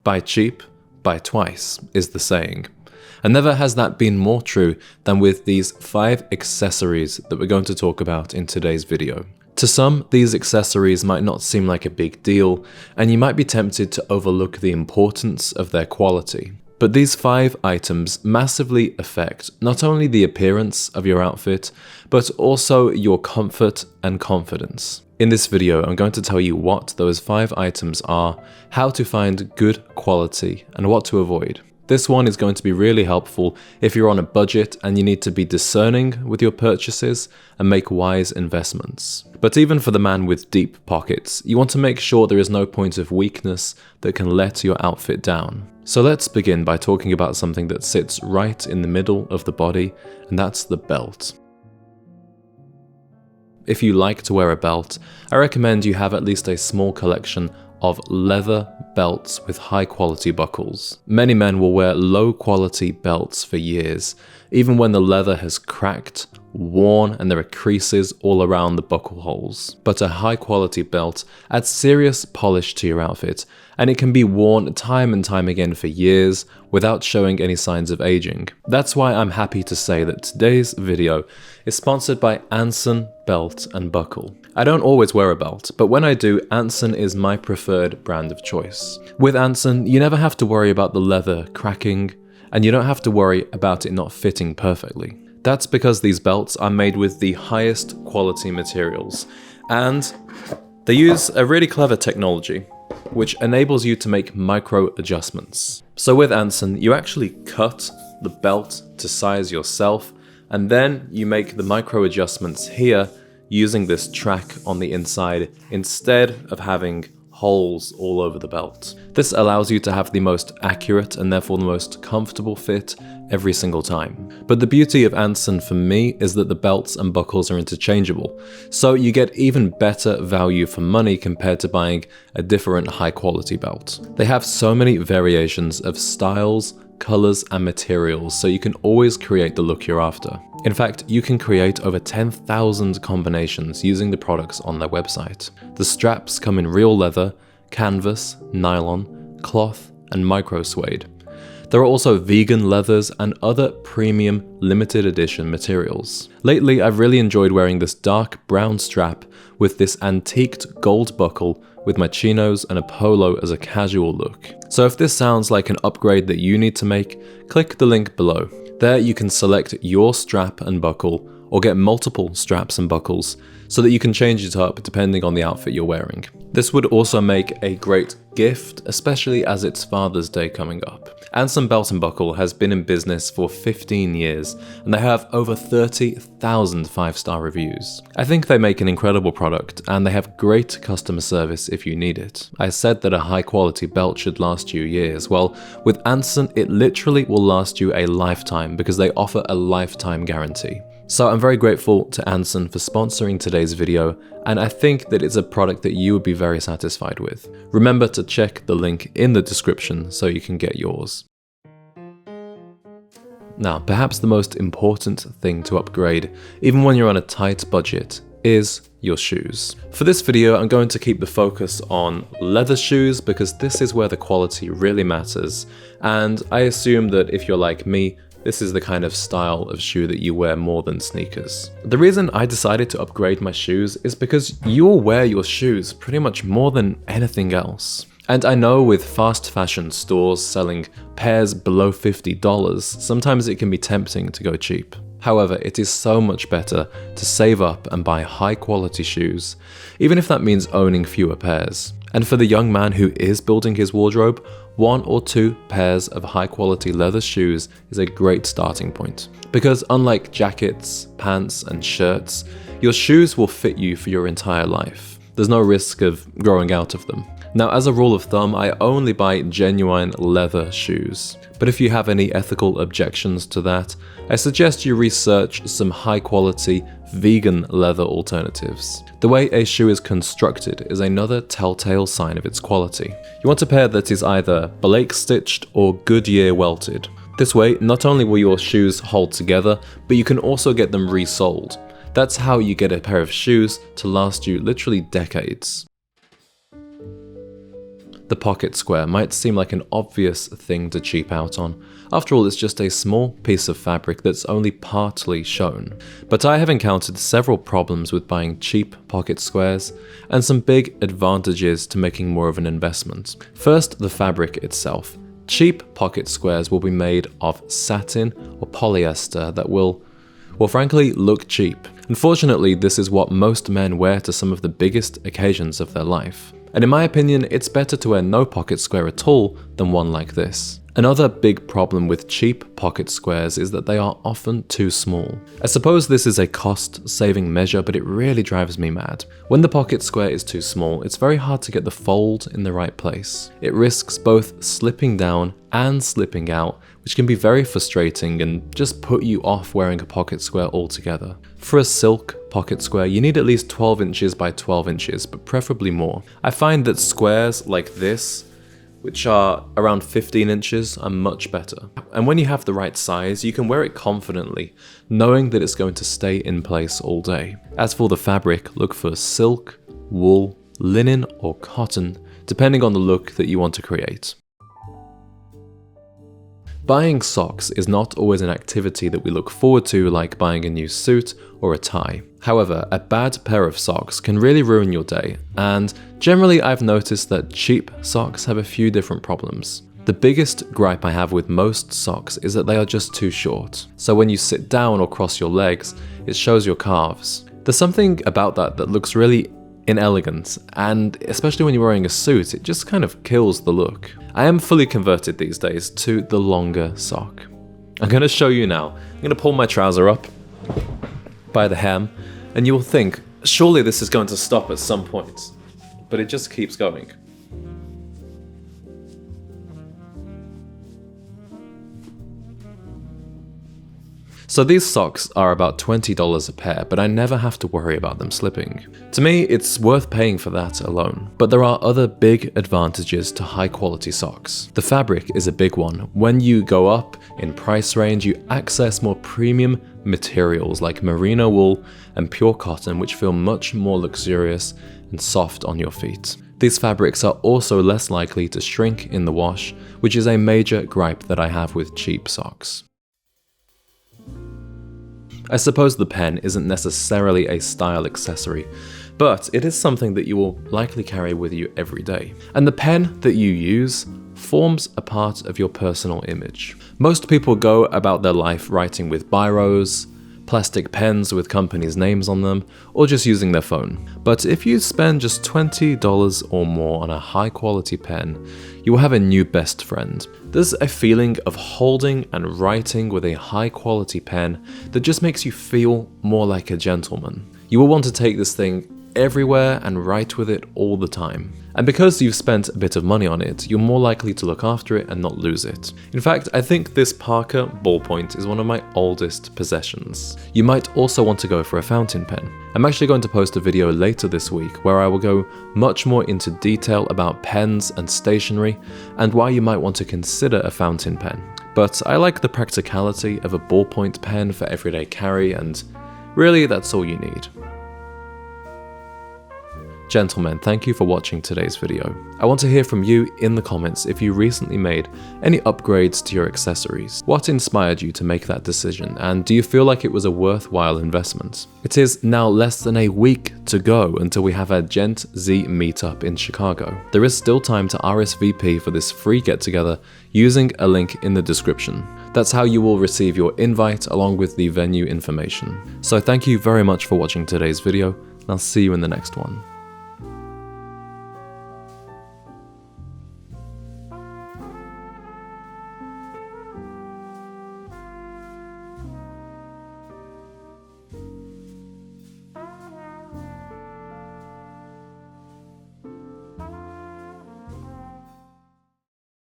buy cheap, buy twice, is the saying. And never has that been more true than with these 5 accessories that we're going to talk about in today's video. To some, these accessories might not seem like a big deal, and you might be tempted to overlook the importance of their quality. But these 5 items massively affect not only the appearance of your outfit, but also your comfort and confidence. In this video, I'm going to tell you what those 5 items are, how to find good quality, and what to avoid. This one is going to be really helpful if you're on a budget and you need to be discerning with your purchases and make wise investments. But even for the man with deep pockets, you want to make sure there is no point of weakness that can let your outfit down. So let's begin by talking about something that sits right in the middle of the body, and that's the belt. If you like to wear a belt, I recommend you have at least a small collection of leather belts with high quality buckles. Many men will wear low quality belts for years, even when the leather has cracked, worn, and there are creases all around the buckle holes. But a high quality belt adds serious polish to your outfit, and it can be worn time and time again for years without showing any signs of aging. That's why I'm happy to say that today's video is sponsored by Anson Belt and Buckle. I don't always wear a belt, but when I do, Anson is my preferred brand of choice. With Anson, you never have to worry about the leather cracking, and you don't have to worry about it not fitting perfectly. That's because these belts are made with the highest quality materials, and they use a really clever technology which enables you to make micro adjustments. So with Anson, you actually cut the belt to size yourself, and then you make the micro adjustments here using this track on the inside instead of having holes all over the belt. This allows you to have the most accurate and therefore the most comfortable fit every single time. But the beauty of Anson for me is that the belts and buckles are interchangeable, so you get even better value for money compared to buying a different high quality belt. They have so many variations of styles, colors, and materials, so you can always create the look you're after. In fact, you can create over 10,000 combinations using the products on their website. The straps come in real leather, canvas, nylon, cloth, and micro suede. There are also vegan leathers and other premium limited edition materials. Lately, I've really enjoyed wearing this dark brown strap with this antiqued gold buckle with my chinos and a polo as a casual look. So if this sounds like an upgrade that you need to make, click the link below. There you can select your strap and buckle, or get multiple straps and buckles, so that you can change it up depending on the outfit you're wearing. This would also make a great gift, especially as it's Father's Day coming up. Anson Belt & Buckle has been in business for 15 years, and they have over 30,000 5-star reviews. I think they make an incredible product, and they have great customer service if you need it. I said that a high quality belt should last you years. Well, with Anson, it literally will last you a lifetime because they offer a lifetime guarantee. So I'm very grateful to Anson for sponsoring today's video, and I think that it's a product that you would be very satisfied with. Remember to check the link in the description so you can get yours. Now, perhaps the most important thing to upgrade, even when you're on a tight budget, is your shoes. For this video, I'm going to keep the focus on leather shoes because this is where the quality really matters, and I assume that if you're like me, this is the kind of style of shoe that you wear more than sneakers. The reason I decided to upgrade my shoes is because you'll wear your shoes pretty much more than anything else. And I know with fast fashion stores selling pairs below $50, sometimes it can be tempting to go cheap. However, it is so much better to save up and buy high quality shoes, even if that means owning fewer pairs. And for the young man who is building his wardrobe, 1 or 2 pairs of high quality leather shoes is a great starting point. Because unlike jackets, pants, and shirts, your shoes will fit you for your entire life. There's no risk of growing out of them. Now, as a rule of thumb, I only buy genuine leather shoes. But if you have any ethical objections to that, I suggest you research some high quality vegan leather alternatives. The way a shoe is constructed is another telltale sign of its quality. You want a pair that is either Blake stitched or Goodyear welted. This way, not only will your shoes hold together, but you can also get them resoled. That's how you get a pair of shoes to last you literally decades. The pocket square might seem like an obvious thing to cheap out on. After all, it's just a small piece of fabric that's only partly shown. But I have encountered several problems with buying cheap pocket squares, and some big advantages to making more of an investment. First, the fabric itself. Cheap pocket squares will be made of satin or polyester that will, well, frankly, look cheap. Unfortunately, this is what most men wear to some of the biggest occasions of their life. And in my opinion, it's better to wear no pocket square at all than one like this. Another big problem with cheap pocket squares is that they are often too small. I suppose this is a cost-saving measure, but it really drives me mad. When the pocket square is too small, it's very hard to get the fold in the right place. It risks both slipping down and slipping out, which can be very frustrating and just put you off wearing a pocket square altogether. For a silk pocket square, you need at least 12 inches by 12 inches, but preferably more. I find that squares like this, which are around 15 inches, are much better. And when you have the right size, you can wear it confidently, knowing that it's going to stay in place all day. As for the fabric, look for silk, wool, linen, or cotton, depending on the look that you want to create. Buying socks is not always an activity that we look forward to, like buying a new suit or a tie. However, a bad pair of socks can really ruin your day, and generally I've noticed that cheap socks have a few different problems. The biggest gripe I have with most socks is that they are just too short. So when you sit down or cross your legs, it shows your calves. There's something about that looks really inelegant, and especially when you're wearing a suit, it just kind of kills the look. I am fully converted these days to the longer sock. I'm going to show you now. I'm going to pull my trouser up by the hem, and you will think, surely this is going to stop at some point, but it just keeps going. So these socks are about $20 a pair, but I never have to worry about them slipping. To me, it's worth paying for that alone. But there are other big advantages to high quality socks. The fabric is a big one. When you go up in price range, you access more premium materials like merino wool and pure cotton, which feel much more luxurious and soft on your feet. These fabrics are also less likely to shrink in the wash, which is a major gripe that I have with cheap socks. I suppose the pen isn't necessarily a style accessory, but it is something that you will likely carry with you every day. And the pen that you use forms a part of your personal image. Most people go about their life writing with biros, plastic pens with companies' names on them, or just using their phone. But if you spend just $20 or more on a high quality pen, you will have a new best friend. There's a feeling of holding and writing with a high quality pen that just makes you feel more like a gentleman. You will want to take this thing everywhere and write with it all the time. And because you've spent a bit of money on it, you're more likely to look after it and not lose it. In fact, I think this Parker ballpoint is one of my oldest possessions. You might also want to go for a fountain pen. I'm actually going to post a video later this week where I will go much more into detail about pens and stationery and why you might want to consider a fountain pen. But I like the practicality of a ballpoint pen for everyday carry, and really that's all you need. Gentlemen, thank you for watching today's video. I want to hear from you in the comments if you recently made any upgrades to your accessories. What inspired you to make that decision, and do you feel like it was a worthwhile investment? It is now less than a week to go until we have our Gent Z meetup in Chicago. There is still time to RSVP for this free get-together using a link in the description. That's how you will receive your invite along with the venue information. So thank you very much for watching today's video, and I'll see you in the next one.